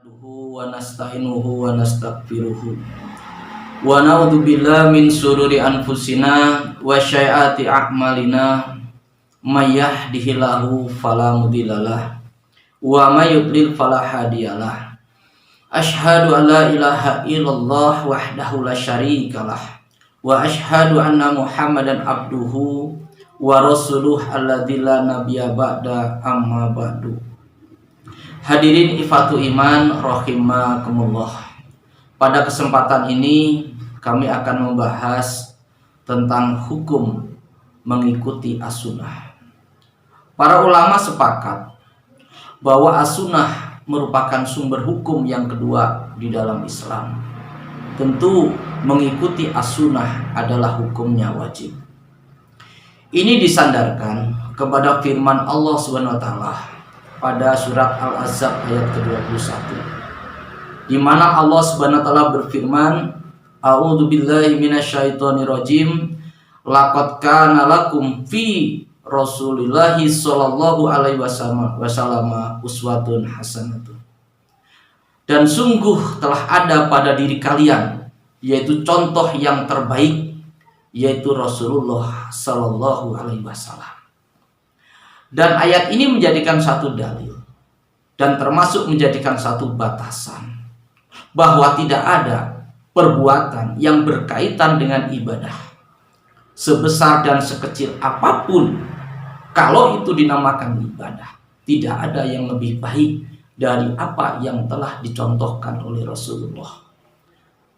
Nahmaduhu wa nasta'inuhu wa nastaghfiruhu wa na'udzubillahi min syururi anfusina wa sayyiati a'malina may yahdihillahu fala mudhillalah wa may yudlil fala hadiyalah. Asyhadu an la ilaha illallah wahdahu la syarikalah wa asyhadu anna Muhammadan abduhu wa rasuluh alladzi la nabiyya ba'da amma ba'du. Hadirin ifatu iman rahimakumullah. Pada kesempatan ini kami akan membahas tentang hukum mengikuti as-sunnah. Para ulama sepakat bahwa as-sunnah merupakan sumber hukum yang kedua di dalam Islam. Tentu mengikuti as-sunnah adalah hukumnya wajib. Ini disandarkan kepada firman Allah Subhanahu wa taala pada surat Al-Ahzab ayat ke-21, di mana Allah Subhanahu wa taala berfirman, A'udzubillahi minasyaitonirrajim, laqad kana lakum fi Rasulillahi sallallahu alaihi wasallam uswatun hasanatun. Dan sungguh telah ada pada diri kalian yaitu contoh yang terbaik, yaitu Rasulullah sallallahu alaihi wasallam. Dan ayat ini menjadikan satu dalil dan termasuk menjadikan satu batasan bahwa tidak ada perbuatan yang berkaitan dengan ibadah, sebesar dan sekecil apapun, kalau itu dinamakan ibadah, tidak ada yang lebih baik dari apa yang telah dicontohkan oleh Rasulullah.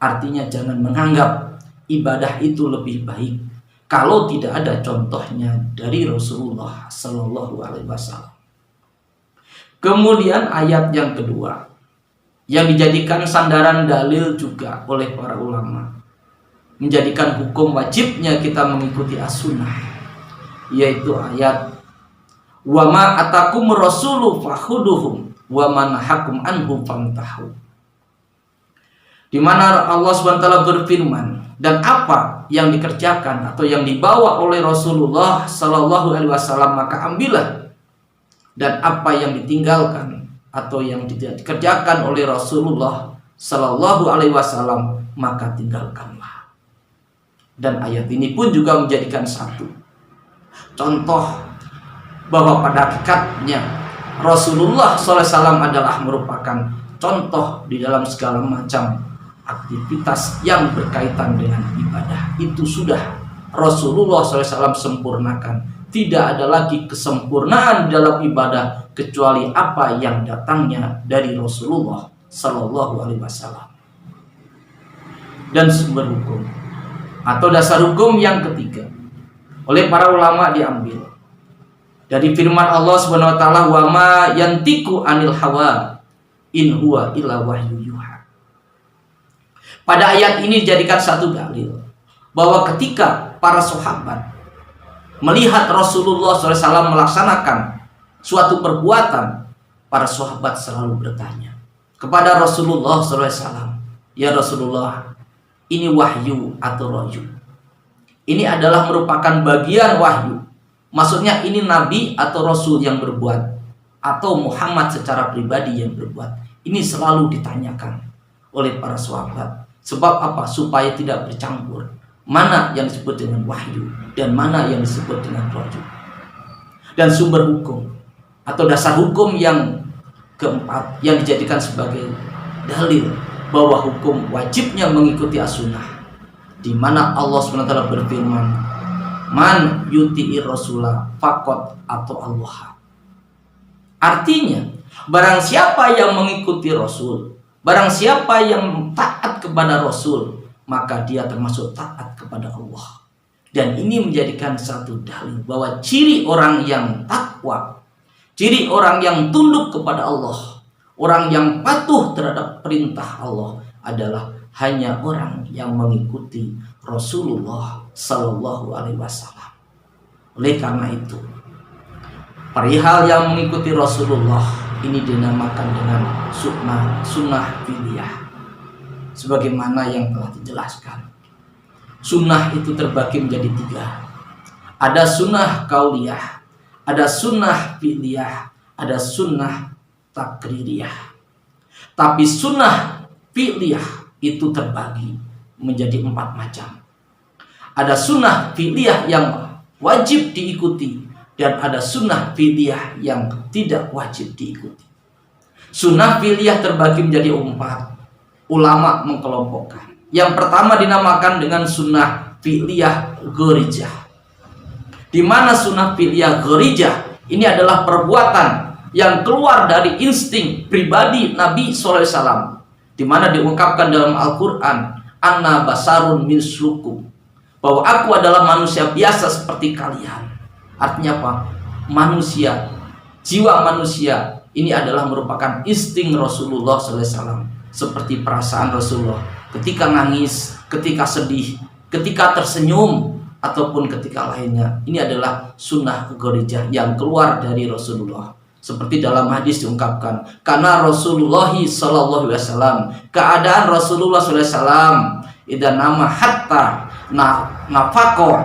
Artinya jangan menganggap ibadah itu lebih baik kalau tidak ada contohnya dari Rasulullah Sallallahu Alaihi Wasallam. Kemudian ayat yang kedua yang dijadikan sandaran dalil juga oleh para ulama, menjadikan hukum wajibnya kita mengikuti as-sunnah, yaitu ayat wa ma atakum rasulu fakhuduhum wa man hakum anhu fantahu, di mana Allah Subhanahu wa taala berfirman, dan apa yang dikerjakan atau yang dibawa oleh Rasulullah Sallallahu Alaihi Wasallam maka ambillah, dan apa yang ditinggalkan atau yang tidak dikerjakan oleh Rasulullah Sallallahu Alaihi Wasallam maka tinggalkanlah. Dan ayat ini pun juga menjadikan satu contoh bahwa pada hakikatnya Rasulullah Sallallahu Alaihi Wasallam adalah merupakan contoh di dalam segala macam aktivitas yang berkaitan dengan ibadah. Itu sudah Rasulullah SAW sempurnakan. Tidak ada lagi kesempurnaan dalam ibadah kecuali apa yang datangnya dari Rasulullah SAW. Dan sumber hukum atau dasar hukum yang ketiga oleh para ulama diambil dari firman Allah Subhanahu wa taala, wa ma yantiqu anil hawa in huwa illa wahyu yuha. Pada ayat ini dijadikan satu dalil bahwa ketika para sahabat melihat Rasulullah SAW melaksanakan suatu perbuatan, para sahabat selalu bertanya kepada Rasulullah SAW, ya Rasulullah, ini wahyu atau roju? Ini adalah merupakan bagian wahyu. Maksudnya ini Nabi atau Rasul yang berbuat, atau Muhammad secara pribadi yang berbuat? Ini selalu ditanyakan oleh para sahabat. Sebab apa? Supaya tidak bercampur mana yang disebut dengan wahyu dan mana yang disebut dengan roju. Dan sumber hukum atau dasar hukum yang keempat yang dijadikan sebagai dalil bahwa hukum wajibnya mengikuti as-sunnah, di mana Allah SWT berfirman, man yuti'ir rasulah faqad atau Allah. Artinya barang siapa yang mengikuti Rasul, barang siapa yang taat kepada Rasul, maka dia termasuk taat kepada Allah. Dan ini menjadikan satu dalil bahwa ciri orang yang takwa, ciri orang yang tunduk kepada Allah, orang yang patuh terhadap perintah Allah adalah hanya orang yang mengikuti Rasulullah Sallallahu Alaihi Wasallam. Oleh karena itu, perihal yang mengikuti Rasulullah ini dinamakan dengan sunnah fi'liyah, sebagaimana yang telah dijelaskan. Sunnah itu terbagi menjadi tiga. Ada sunnah kauliyah, ada sunnah fi'liyah, ada sunnah takririyah. Tapi sunnah fi'liyah itu terbagi menjadi 4 macam. Ada sunnah fi'liyah yang wajib diikuti, dan ada sunnah fi'liyah yang tidak wajib diikuti. Sunnah fi'liyah terbagi menjadi 4. Ulama mengkelompokkan. Yang pertama dinamakan dengan sunnah fi'liyah gharijah. Di mana sunnah fi'liyah gharijah ini adalah perbuatan yang keluar dari insting pribadi Nabi SAW, di mana diungkapkan dalam Al-Quran, Anna basarun mislukum, bahwa aku adalah manusia biasa seperti kalian. Artinya apa? Manusia, jiwa manusia ini adalah merupakan insting Rasulullah SAW, seperti perasaan Rasulullah ketika nangis, ketika sedih, ketika tersenyum, ataupun ketika lainnya. Ini adalah sunnah gharijah yang keluar dari Rasulullah. Seperti dalam hadis diungkapkan, karena Rasulullah sallallahu alaihi wasallam, keadaan Rasulullah sallallahu alaihi wasallam idan nama hatta nafaqo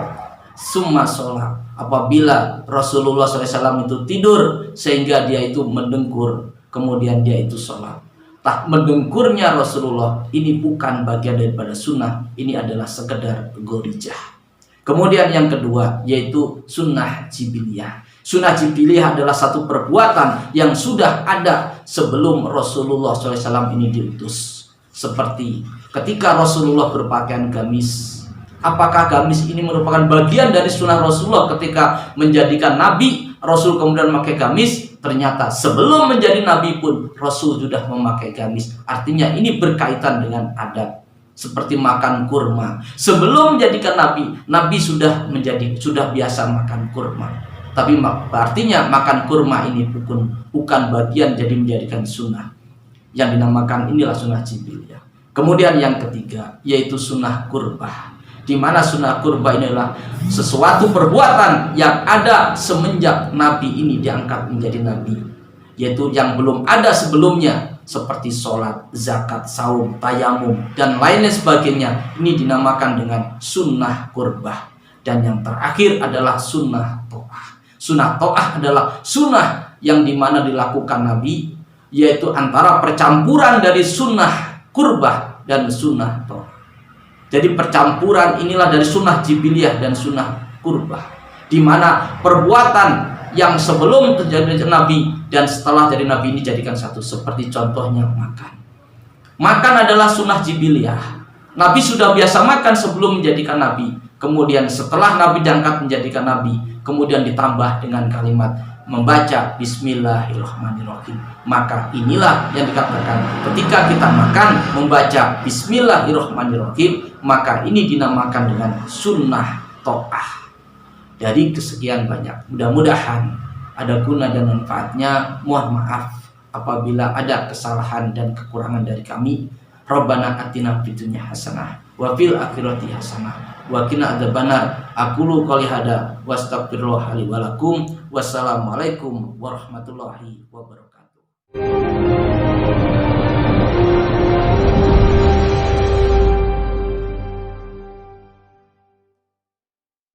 summa sholat. Apabila Rasulullah sallallahu alaihi wasallam itu tidur sehingga dia itu mendengkur, kemudian dia itu sholat. Mendengkurnya Rasulullah ini bukan bagian daripada sunnah, ini adalah sekedar gharijah. Kemudian yang kedua yaitu sunnah jibiliyah. Sunnah jibiliyah adalah satu perbuatan yang sudah ada sebelum Rasulullah SAW ini diutus. Seperti ketika Rasulullah berpakaian gamis. Apakah gamis ini merupakan bagian dari sunnah Rasulullah ketika menjadikan Nabi? Rasul kemudian memakai gamis. Ternyata sebelum menjadi Nabi pun Rasul sudah memakai gamis. Artinya ini berkaitan dengan adat. Seperti makan kurma. Sebelum menjadikan Nabi, Nabi sudah biasa makan kurma. Tapi artinya makan kurma ini bukan bagian jadi menjadikan sunnah. Yang dinamakan inilah sunnah jibiliyah. Kemudian yang ketiga yaitu sunnah qurbah. Di mana sunnah qurbah ini adalah sesuatu perbuatan yang ada semenjak Nabi ini diangkat menjadi Nabi, yaitu yang belum ada sebelumnya, seperti sholat, zakat, saum, tayamum, dan lainnya sebagainya. Ini dinamakan dengan sunnah qurbah. Dan yang terakhir adalah sunnah to'ah. Sunnah to'ah adalah sunnah yang dimana dilakukan Nabi, yaitu antara percampuran dari sunnah qurbah dan sunnah to'ah. Jadi percampuran inilah dari sunnah jibiliyah dan sunnah qurbah, di mana perbuatan yang sebelum terjadi Nabi dan setelah dari Nabi ini jadikan satu. Seperti contohnya makan. Makan adalah sunnah jibiliyah. Nabi sudah biasa makan sebelum menjadikan Nabi. Kemudian setelah Nabi diangkat menjadikan Nabi, kemudian ditambah dengan kalimat membaca Bismillahirrahmanirrahim. Maka inilah yang dikatakan ketika kita makan membaca Bismillahirrahmanirrahim, maka ini dinamakan dengan sunnah to'ah. Dari kesekian banyak, mudah-mudahan ada guna dan manfaatnya. Mohon maaf apabila ada kesalahan dan kekurangan dari kami. Rabbana atina fid dunya hasanah wa fil akhirati hasanah wa qina adzabannar. Aqulu qouli hada wastaghfirullah li wa lakum. Wassalamualaikum warahmatullahi wabarakatuh.